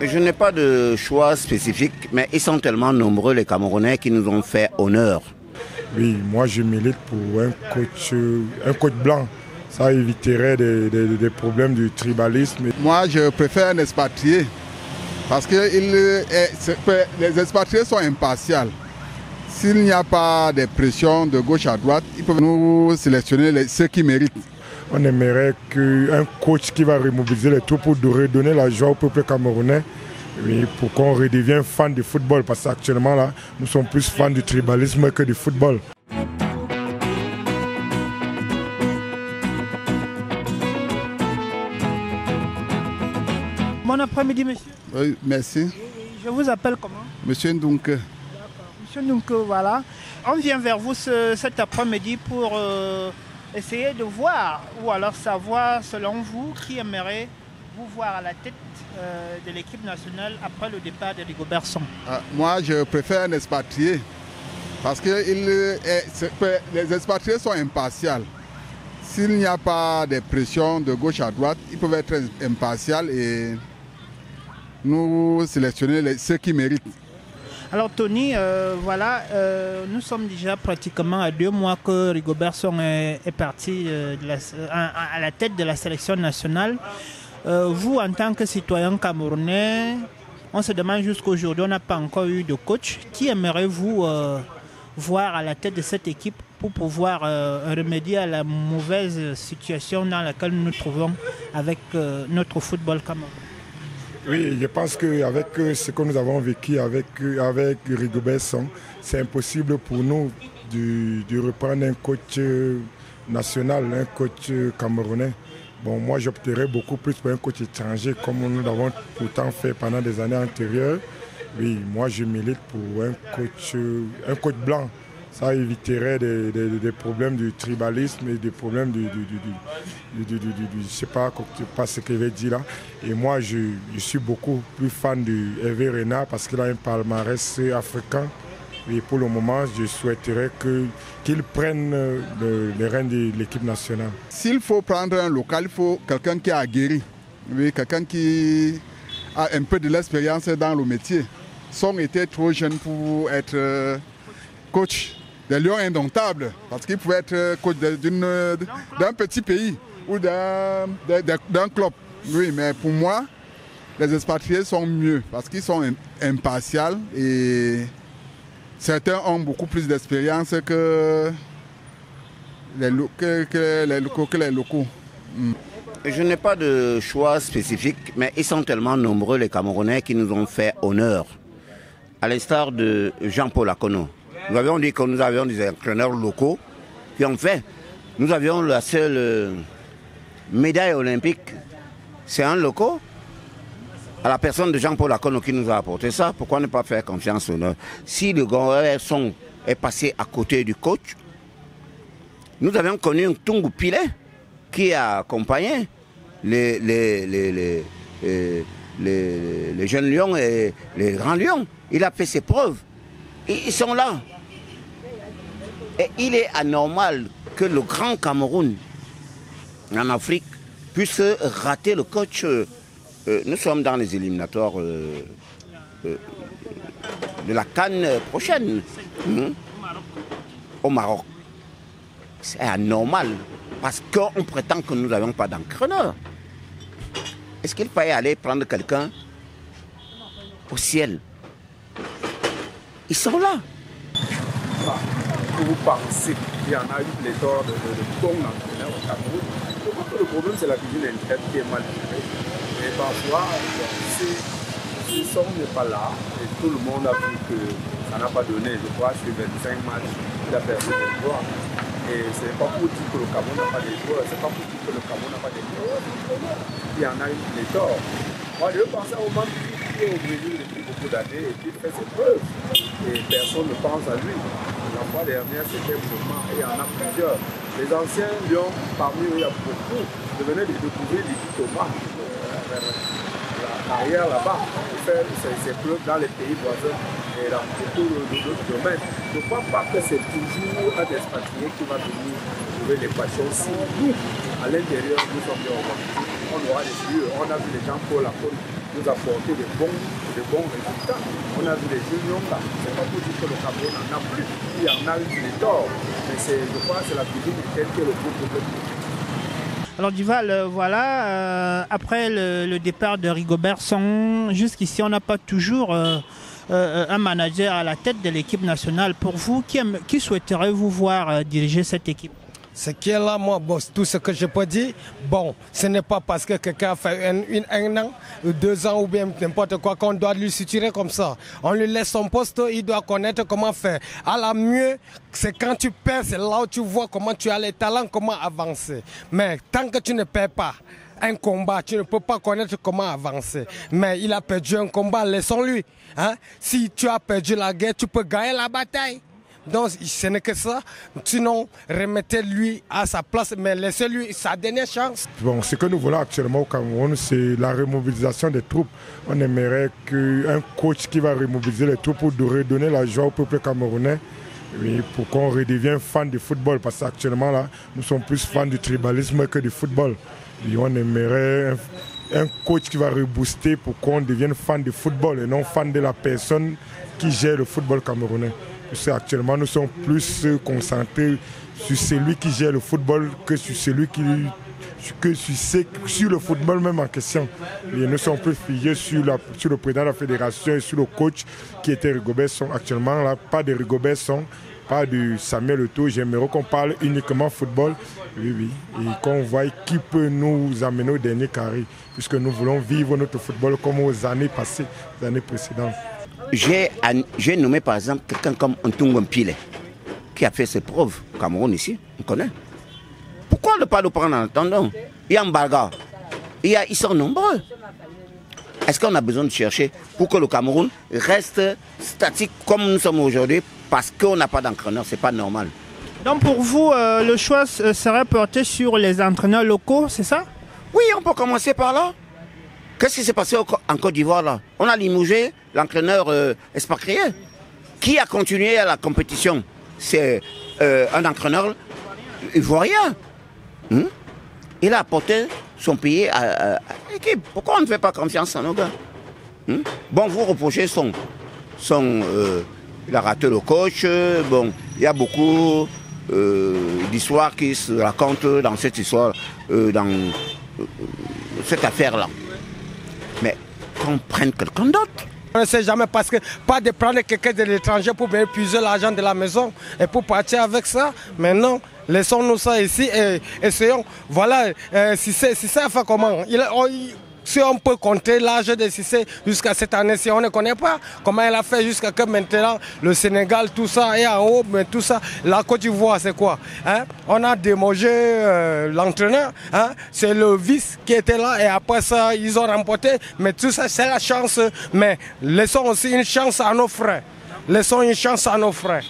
Je n'ai pas de choix spécifique, mais ils sont tellement nombreux, les Camerounais, qui nous ont fait honneur. Oui, moi je milite pour un coach blanc. Ça éviterait des problèmes du tribalisme. Moi, je préfère un expatrié parce que les expatriés sont impartials. S'il n'y a pas de pression de gauche à droite, ils peuvent nous sélectionner ceux qui méritent. On aimerait qu'un coach qui va remobiliser les troupes pour redonner la joie au peuple camerounais, oui, pour qu'on redevienne fan du football. Parce qu'actuellement, là, nous sommes plus fans du tribalisme que du football. Bon après-midi, monsieur. Oui, merci. Je vous appelle comment? Monsieur Ndunke. D'accord. Monsieur Ndunke, voilà. On vient vers vous cet après-midi pour essayer de voir, ou alors savoir, selon vous, qui aimerait vous voir à la tête de l'équipe nationale après le départ de Rigobert Song. Moi, je préfère un expatrié parce que les expatriés sont impartials. S'il n'y a pas de pression de gauche à droite, ils peuvent être impartials et nous sélectionner ceux qui méritent. Alors Tony, voilà, nous sommes déjà pratiquement à 2 mois que Rigobert Song est parti à la tête de la sélection nationale. Vous, en tant que citoyen camerounais, on se demande jusqu'aujourd'hui, on n'a pas encore eu de coach. Qui aimerez-vous voir à la tête de cette équipe pour pouvoir remédier à la mauvaise situation dans laquelle nous nous trouvons avec notre football camerounais? Oui, je pense qu'avec ce que nous avons vécu avec Rigobert Song, c'est impossible pour nous de reprendre un coach national, un coach camerounais. Bon, moi, j'opterais beaucoup plus pour un coach étranger, comme nous l'avons pourtant fait pendant des années antérieures. Oui, moi, je milite pour un coach blanc. Ça éviterait des problèmes du tribalisme et des problèmes je ne sais pas ce que je vais dire là. Et moi, je suis beaucoup plus fan de Hervé Renard parce qu'il a un palmarès africain. Et pour le moment, je souhaiterais qu'il prenne les rênes de l'équipe nationale. S'il faut prendre un local, il faut quelqu'un qui a aguerri, oui, quelqu'un qui a un peu de l'expérience dans le métier. Song était trop jeune pour être coach des Lions indomptables, parce qu'il pouvait être coach d'un petit pays ou d'un club. Oui, mais pour moi, les expatriés sont mieux parce qu'ils sont impartials et certains ont beaucoup plus d'expérience que les locaux. Je n'ai pas de choix spécifique, mais ils sont tellement nombreux, les Camerounais, qui nous ont fait honneur. À l'instar de Jean-Paul Akono. Nous avions dit que nous avions des entraîneurs locaux qui ont fait. Nous avions la seule médaille olympique. C'est un local. À la personne de Jean-Paul Akono qui nous a apporté ça, pourquoi ne pas faire confiance au nord? Si le Rigobert Song est passé à côté du coach, nous avions connu un Tungu Pilet qui a accompagné les jeunes lions et les grands lions. Il a fait ses preuves. Et ils sont là. Et il est anormal que le grand Cameroun en Afrique puisse rater le coach. Nous sommes dans les éliminatoires de la CAN prochaine au Maroc. C'est anormal parce qu'on prétend que nous n'avons pas d'entraîneur. Est-ce qu'il fallait aller prendre quelqu'un au ciel? Ils sont là. Que vous pensez qu'il y en a eu pléthore de bons entraîneurs au Cameroun? Je crois que le problème, c'est la cuisine interne qui est mal gérée. Et parfois, si Song n'est pas là, et tout le monde a vu que ça n'a pas donné, je crois, sur 25 matchs, il a perdu des joueurs. Et ce n'est pas pour dire que le Cameroun n'a pas de joueurs, c'est pas pour dire que le Cameroun n'a pas de joueurs. Il y en a eu pléthore. Moi, je pensais au moment qui est au Brésil depuis beaucoup d'années et qui fait ses preuves. Et personne ne pense à lui. La fois dernière, c'était Mouma et il y en a plusieurs. Les anciens Lions, parmi eux, il y a beaucoup. Je venais de découvrir Lydie Thomas, la carrière là-bas, pour faire ses preuves dans les pays voisins et dans beaucoup d'autres domaines. Je ne crois pas que c'est toujours un expatrié qui va venir trouver les passions. Si nous, à l'intérieur, nous sommes bien organisés, on aura des lieux. On a vu les gens pour la côte nous apporter de bons résultats. On a vu les juniors là, c'est pas pour dire que le Cameroun n'en a plus, il y en a eu des torts, mais je crois que c'est la cuisine telle que le groupe de. Alors Duval, voilà, après le départ de Rigobert Song, jusqu'ici on n'a pas toujours un manager à la tête de l'équipe nationale. Pour vous, qui souhaiterez-vous voir diriger cette équipe? Ce qui est là, moi, bon, tout ce que je peux dire, bon, ce n'est pas parce que quelqu'un a fait un an, 2 ans ou bien n'importe quoi qu'on doit lui suturer comme ça. On lui laisse son poste, il doit connaître comment faire. À la mieux, c'est quand tu perds, c'est là où tu vois comment tu as les talents, comment avancer. Mais tant que tu ne perds pas un combat, tu ne peux pas connaître comment avancer. Mais il a perdu un combat, laissons-lui. Hein? Si tu as perdu la guerre, tu peux gagner la bataille. Donc ce n'est que ça, sinon remettez-lui à sa place, mais laissez-lui sa dernière chance. Bon, ce que nous voulons actuellement au Cameroun, c'est la remobilisation des troupes. On aimerait qu'un coach qui va remobiliser les troupes pour redonner la joie au peuple camerounais, pour qu'on redevienne fan du football, parce qu'actuellement là, nous sommes plus fans du tribalisme que du football. Et on aimerait un coach qui va rebooster pour qu'on devienne fan du football et non fan de la personne qui gère le football camerounais. Actuellement, nous sommes plus concentrés sur celui qui gère le football que sur celui sur le football même en question. Et nous sommes plus figés sur le président de la fédération et sur le coach qui était Rigobert Song. Actuellement, là, pas de Rigobert Song, pas de Samuel Eto'o. J'aimerais qu'on parle uniquement football. Oui. Et qu'on voit qui peut nous amener au dernier carré, puisque nous voulons vivre notre football comme aux années passées, les années précédentes. J'ai nommé par exemple quelqu'un comme Ntungo Mpile, qui a fait ses preuves au Cameroun ici, on connaît. Pourquoi ne pas le prendre en attendant? Il y a Mbarga, ils sont nombreux. Est-ce qu'on a besoin de chercher pour que le Cameroun reste statique comme nous sommes aujourd'hui parce qu'on n'a pas d'entraîneur? C'est pas normal. Donc pour vous, le choix serait porté sur les entraîneurs locaux, c'est ça? Oui, on peut commencer par là. Qu'est-ce qui s'est passé en Côte d'Ivoire là? On a limogé l'entraîneur expatrié. Qui a continué à la compétition? C'est un entraîneur ivoirien. Il a apporté son pays à l'équipe. Pourquoi on ne fait pas confiance à nos gars? Bon, vous reprochez il a raté le coach. Bon, il y a beaucoup d'histoires qui se racontent dans cette histoire, dans cette affaire-là. Mais qu'on prenne quelqu'un d'autre. On ne sait jamais parce que pas de prendre quelqu'un de l'étranger pour venir puiser l'argent de la maison et pour partir avec ça. Mais non, laissons-nous ça ici et essayons. Voilà, Cissé a fait comment? Si on peut compter l'âge de Cissé jusqu'à cette année, si on ne connaît pas comment elle a fait jusqu'à que maintenant le Sénégal, tout ça est en haut, mais tout ça, la Côte d'Ivoire, c'est quoi? On a démogé l'entraîneur, c'est le vice qui était là et après ça, ils ont remporté. Mais tout ça, c'est la chance. Mais laissons aussi une chance à nos frères. Laissons une chance à nos frères.